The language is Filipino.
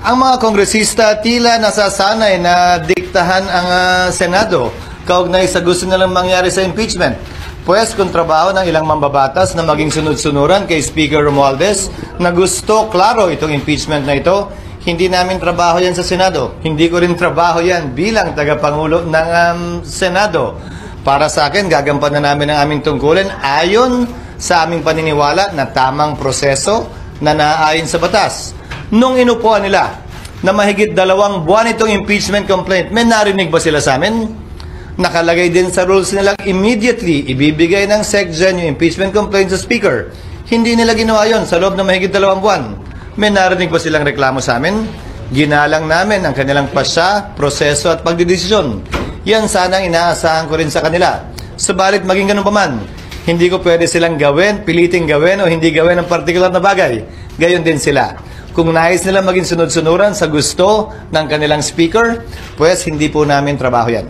Ang mga kongresista tila nasasanay na diktahan ang Senado kaugnay sa gusto nilang mangyari sa impeachment. Pues kung trabaho ng ilang mambabatas na maging sunod-sunuran kay Speaker Romualdez na gusto klaro itong impeachment na ito, hindi namin trabaho yan sa Senado. Hindi ko rin trabaho yan bilang tagapangulo ng Senado. Para sa akin, gagampanan namin ang aming tungkulin ayon sa aming paniniwala na tamang proseso na naaayon sa batas. Nung inupuan nila na mahigit 2 buwan itong impeachment complaint, may narinig ba sila sa amin? Nakalagay din sa rules nilang immediately ibibigay ng SecGen yung impeachment complaint sa Speaker. Hindi nila ginawa yon sa loob ng mahigit 2 buwan. May narinig ba silang reklamo sa amin? Ginalang namin ang kanilang pasya, proseso at pagdidesisyon. Yan sana ang inaasahan ko rin sa kanila. Subalit maging ganun pa man, hindi ko pwede silang gawin, piliting gawin o hindi gawin ang partikular na bagay. Gayon din sila. Kung nais nila maging sunod-sunuran sa gusto ng kanilang speaker, pues hindi po namin trabaho yan.